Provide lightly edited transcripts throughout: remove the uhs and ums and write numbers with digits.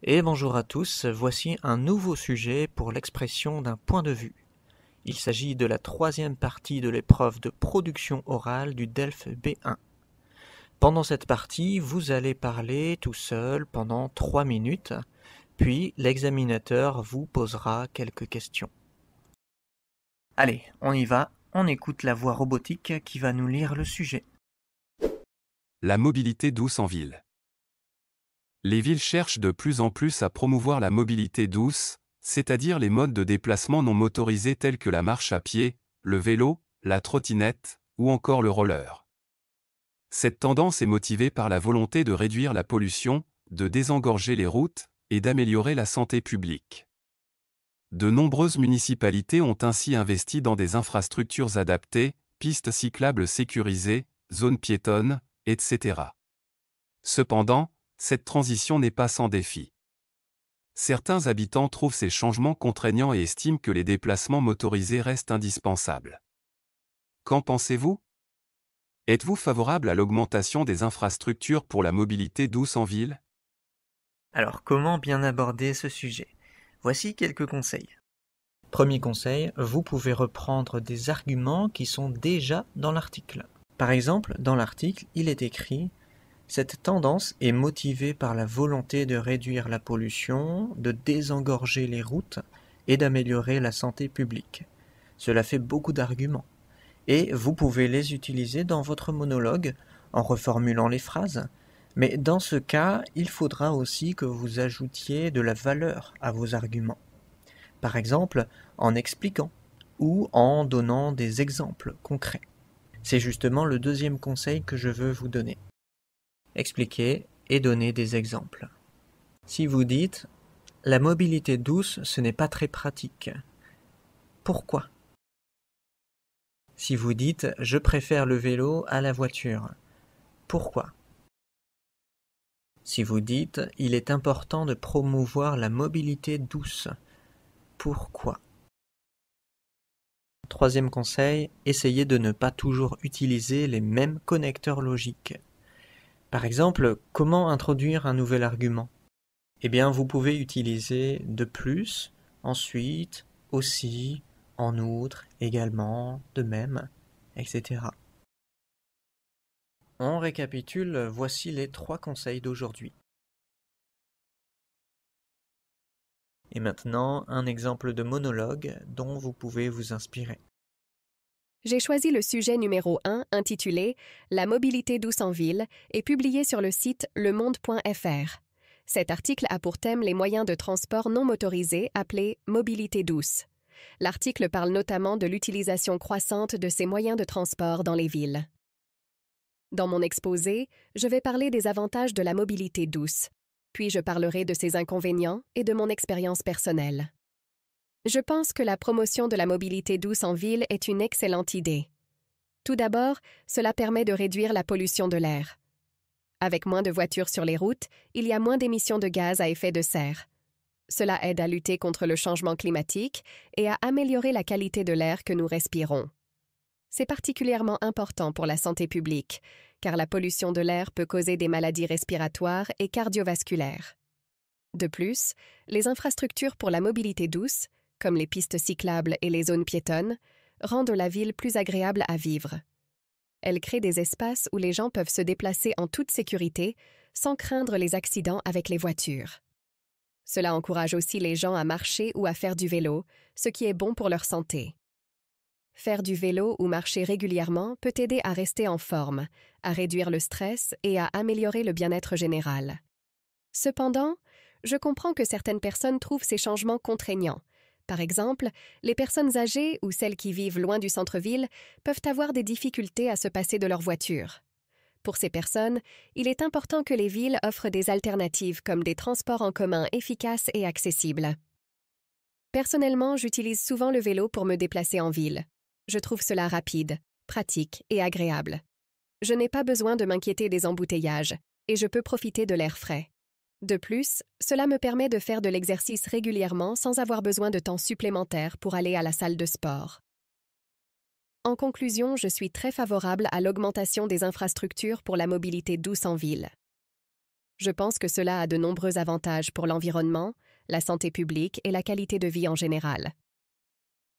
Et bonjour à tous, voici un nouveau sujet pour l'expression d'un point de vue. Il s'agit de la troisième partie de l'épreuve de production orale du DELF B1. Pendant cette partie, vous allez parler tout seul pendant 3 minutes, puis l'examinateur vous posera quelques questions. Allez, on y va, on écoute la voix robotique qui va nous lire le sujet. La mobilité douce en ville. Les villes cherchent de plus en plus à promouvoir la mobilité douce, c'est-à-dire les modes de déplacement non motorisés tels que la marche à pied, le vélo, la trottinette, ou encore le roller. Cette tendance est motivée par la volonté de réduire la pollution, de désengorger les routes, et d'améliorer la santé publique. De nombreuses municipalités ont ainsi investi dans des infrastructures adaptées, pistes cyclables sécurisées, zones piétonnes, etc. Cependant, cette transition n'est pas sans défi. Certains habitants trouvent ces changements contraignants et estiment que les déplacements motorisés restent indispensables. Qu'en pensez-vous? Êtes-vous favorable à l'augmentation des infrastructures pour la mobilité douce en ville? Alors, comment bien aborder ce sujet? Voici quelques conseils. Premier conseil, vous pouvez reprendre des arguments qui sont déjà dans l'article. Par exemple, dans l'article, il est écrit « Cette tendance est motivée par la volonté de réduire la pollution, de désengorger les routes et d'améliorer la santé publique. » Cela fait beaucoup d'arguments. Et vous pouvez les utiliser dans votre monologue en reformulant les phrases. Mais dans ce cas, il faudra aussi que vous ajoutiez de la valeur à vos arguments. Par exemple, en expliquant ou en donnant des exemples concrets. C'est justement le deuxième conseil que je veux vous donner. Expliquer et donner des exemples. Si vous dites « La mobilité douce, ce n'est pas très pratique », pourquoi? Si vous dites « Je préfère le vélo à la voiture », pourquoi? Si vous dites « Il est important de promouvoir la mobilité douce », pourquoi? Troisième conseil, essayez de ne pas toujours utiliser les mêmes connecteurs logiques. Par exemple, comment introduire un nouvel argument? Eh bien, vous pouvez utiliser de plus, ensuite, aussi, en outre, également, de même, etc. On récapitule, voici les 3 conseils d'aujourd'hui. Et maintenant, un exemple de monologue dont vous pouvez vous inspirer. J'ai choisi le sujet numéro 1 intitulé « La mobilité douce en ville » et publié sur le site lemonde.fr. Cet article a pour thème les moyens de transport non motorisés appelés « mobilité douce ». L'article parle notamment de l'utilisation croissante de ces moyens de transport dans les villes. Dans mon exposé, je vais parler des avantages de la mobilité douce, puis je parlerai de ses inconvénients et de mon expérience personnelle. Je pense que la promotion de la mobilité douce en ville est une excellente idée. Tout d'abord, cela permet de réduire la pollution de l'air. Avec moins de voitures sur les routes, il y a moins d'émissions de gaz à effet de serre. Cela aide à lutter contre le changement climatique et à améliorer la qualité de l'air que nous respirons. C'est particulièrement important pour la santé publique, car la pollution de l'air peut causer des maladies respiratoires et cardiovasculaires. De plus, les infrastructures pour la mobilité douce, comme les pistes cyclables et les zones piétonnes, rendent la ville plus agréable à vivre. Elles créent des espaces où les gens peuvent se déplacer en toute sécurité, sans craindre les accidents avec les voitures. Cela encourage aussi les gens à marcher ou à faire du vélo, ce qui est bon pour leur santé. Faire du vélo ou marcher régulièrement peut aider à rester en forme, à réduire le stress et à améliorer le bien-être général. Cependant, je comprends que certaines personnes trouvent ces changements contraignants. Par exemple, les personnes âgées ou celles qui vivent loin du centre-ville peuvent avoir des difficultés à se passer de leur voiture. Pour ces personnes, il est important que les villes offrent des alternatives comme des transports en commun efficaces et accessibles. Personnellement, j'utilise souvent le vélo pour me déplacer en ville. Je trouve cela rapide, pratique et agréable. Je n'ai pas besoin de m'inquiéter des embouteillages et je peux profiter de l'air frais. De plus, cela me permet de faire de l'exercice régulièrement sans avoir besoin de temps supplémentaire pour aller à la salle de sport. En conclusion, je suis très favorable à l'augmentation des infrastructures pour la mobilité douce en ville. Je pense que cela a de nombreux avantages pour l'environnement, la santé publique et la qualité de vie en général.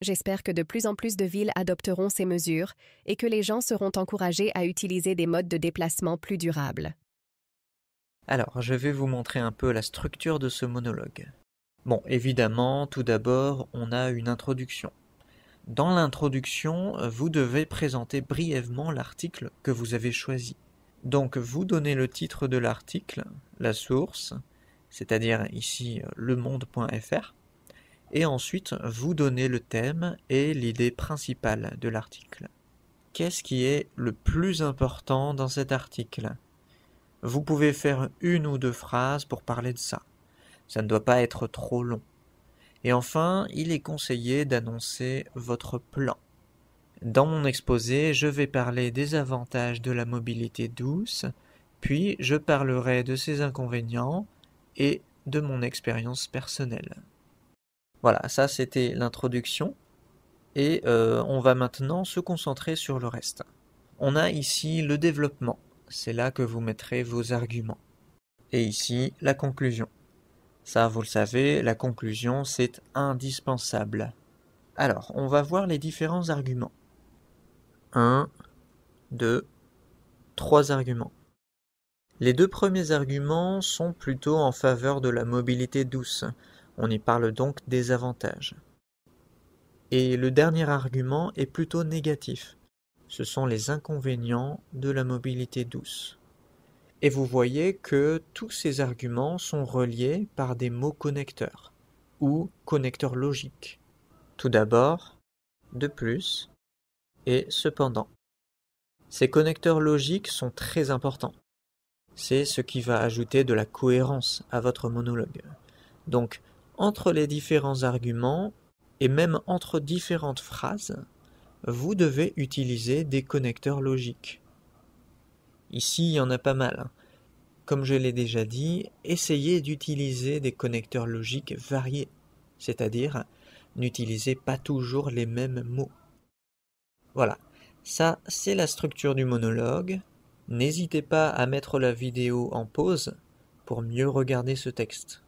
J'espère que de plus en plus de villes adopteront ces mesures et que les gens seront encouragés à utiliser des modes de déplacement plus durables. Alors, je vais vous montrer un peu la structure de ce monologue. Bon, évidemment, tout d'abord, on a une introduction. Dans l'introduction, vous devez présenter brièvement l'article que vous avez choisi. Donc, vous donnez le titre de l'article, la source, c'est-à-dire ici lemonde.fr, et ensuite vous donnez le thème et l'idée principale de l'article. Qu'est-ce qui est le plus important dans cet article? Vous pouvez faire 1 ou 2 phrases pour parler de ça. Ça ne doit pas être trop long. Et enfin, il est conseillé d'annoncer votre plan. Dans mon exposé, je vais parler des avantages de la mobilité douce, puis je parlerai de ses inconvénients et de mon expérience personnelle. Voilà, ça c'était l'introduction, et on va maintenant se concentrer sur le reste. On a ici le développement, c'est là que vous mettrez vos arguments. Et ici, la conclusion. Ça, vous le savez, la conclusion, c'est indispensable. Alors, on va voir les différents arguments. 1, 2, 3 arguments. Les 2 premiers arguments sont plutôt en faveur de la mobilité douce. On y parle donc des avantages. Et le dernier argument est plutôt négatif. Ce sont les inconvénients de la mobilité douce. Et vous voyez que tous ces arguments sont reliés par des mots connecteurs, ou connecteurs logiques. Tout d'abord, de plus, et cependant. Ces connecteurs logiques sont très importants. C'est ce qui va ajouter de la cohérence à votre monologue. Donc, entre les différents arguments, et même entre différentes phrases, vous devez utiliser des connecteurs logiques. Ici, il y en a pas mal. Comme je l'ai déjà dit, essayez d'utiliser des connecteurs logiques variés, c'est-à-dire n'utilisez pas toujours les mêmes mots. Voilà, ça c'est la structure du monologue. N'hésitez pas à mettre la vidéo en pause pour mieux regarder ce texte.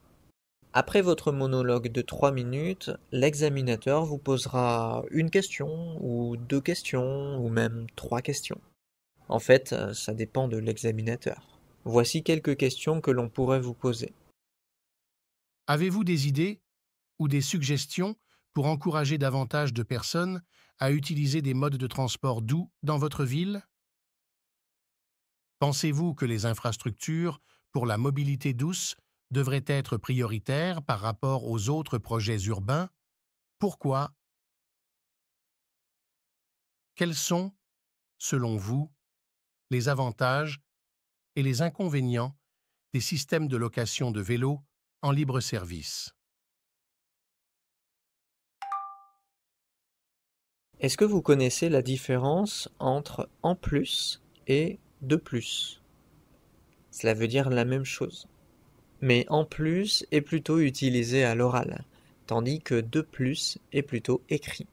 Après votre monologue de 3 minutes, l'examinateur vous posera une question, ou 2 questions, ou même 3 questions. En fait, ça dépend de l'examinateur. Voici quelques questions que l'on pourrait vous poser. Avez-vous des idées ou des suggestions pour encourager davantage de personnes à utiliser des modes de transport doux dans votre ville? Pensez-vous que les infrastructures pour la mobilité douce devraient être prioritaires par rapport aux autres projets urbains? Pourquoi? Quels sont, selon vous, les avantages et les inconvénients des systèmes de location de vélos en libre service? Est-ce que vous connaissez la différence entre en plus et de plus? Cela veut dire la même chose. Mais en plus est plutôt utilisé à l'oral, tandis que de plus est plutôt écrit.